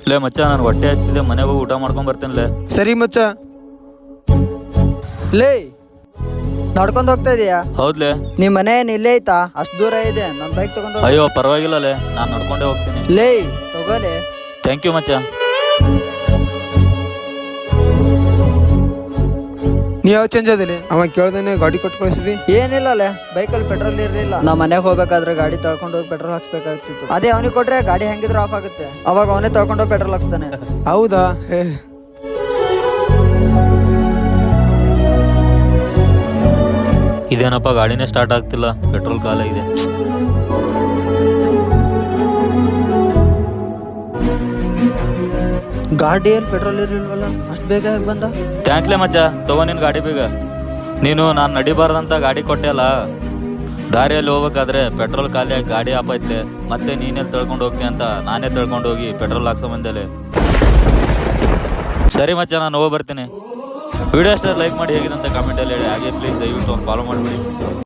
ಲೇ ಮಚ್ಚ ನಾನು ಹೊಟ್ಟೆ ಹಸ್ತಿದೆ, ಮನೆಗೆ ಹೋಗಿ ಊಟ ಮಾಡ್ಕೊಂಡ್ ಬರ್ತೇನೆ. ಸರಿ ಮಚ್ಚ. ಲೇ ನಡ್ಕೊಂಡ್ ಹೋಗ್ತಾ ಇದೀಯಾ? ಹೌದ್ಲೆ. ನಿಮ್ ಮನೆ ಏನ್ ಇಲ್ಲೇ ಐತಾ? ಅಷ್ಟ್ ದೂರ ಇದೆ, ನನ್ ಬೈಕ್ ತಗೊಂಡ್ ಅಯ್ಯೋ ಪರವಾಗಿಲ್ಲಲೇ, ನಾನು ನಡ್ಕೊಂಡೇ ಹೋಗ್ತೀನಿ. ಲೇ ತಗೋಲೆ. ಥ್ಯಾಂಕ್ ಯು ಮಚ್ಚ. ನೀ ಯಾವ ಚೇಂಜ್ ಅದಿಲ್ಲ? ಅವ ಕೇಳ್ದೇನೆ ಗಾಡಿ ಕೊಟ್ಟು ಕಳಿಸಿದಿ. ಏನಿಲ್ಲ ಲೇ, ಬೈಕಲ್ಲಿ ಪೆಟ್ರೋಲ್ ಇರ್ಲಿಲ್ಲ. ನಾ ಮನೆಗೆ ಹೋಗ್ಬೇಕಾದ್ರೆ ಗಾಡಿ ತಳ್ಕೊಂಡು ಹೋಗಿ ಪೆಟ್ರೋಲ್ ಹಾಕ್ಸ್ಬೇಕಾಗ್ತಿತ್ತು. ಅದೇ ಅವನಿಗೆ ಕೊಟ್ರೆ ಗಾಡಿ ಹೆಂಗಿದ್ರು ಆಫ್ ಆಗುತ್ತೆ, ಅವಾಗ ಅವನೇ ತಳ್ಕೊಂಡು ಹೋಗಿ ಪೆಟ್ರೋಲ್ ಹಾಕ್ಸ್ತಾನೆ. ಹೌದಾ? ಇದೇನಪ್ಪ ಗಾಡಿನೇ ಸ್ಟಾರ್ಟ್ ಆಗ್ತಿಲ್ಲ, ಪೆಟ್ರೋಲ್ ಖಾಲಿ. ಗಾಡಿಯಲ್ಲಿ ಪೆಟ್ರೋಲ್ ಇರ್ಲಿಲ್ವಲ್ಲ, ಅಷ್ಟ್ ಬೇಗ ಹೇಗೆ ಬಂದ? ಥ್ಯಾಂಕ್ಸ್ಲೇ ಮಚ್ಚ, ತಗೋ ನಿನ್ ಗಾಡಿ ಬೇಗ. ನೀನು ನಾನು ನಡಿಬಾರ್ದಂತ ಗಾಡಿ ಕೊಟ್ಟೆ ಅಲ್ಲ, ದಾರಿಯಲ್ಲಿ ಹೋಗ್ಬೇಕಾದ್ರೆ ಪೆಟ್ರೋಲ್ ಖಾಲಿಯಾಗಿ ಗಾಡಿ ಆಪೈತ್ಲೆ, ಮತ್ತೆ ನೀನೆಲ್ಲಿ ತಳ್ಕೊಂಡು ಹೋಗ್ತಿ ಅಂತ ನಾನೇ ತಳ್ಕೊಂಡು ಹೋಗಿ ಪೆಟ್ರೋಲ್ ಹಾಕ್ಸೋ ಬಂದೇಲೆ. ಸರಿ ಮಚ್ಚ, ನಾನು ಹೋಗಿ ಬರ್ತೀನಿ. ವಿಡಿಯೋ ಅಷ್ಟೇ ಲೈಕ್ ಮಾಡಿ, ಹೇಗಿದಂತ ಕಾಮೆಂಟಲ್ಲಿ ಹೇಳಿ. ಹಾಗೆ ಪ್ಲೀಸ್ ದಯವಿಟ್ಟು ಒಂದು ಫಾಲೋ ಮಾಡಿಬಿಡಿ.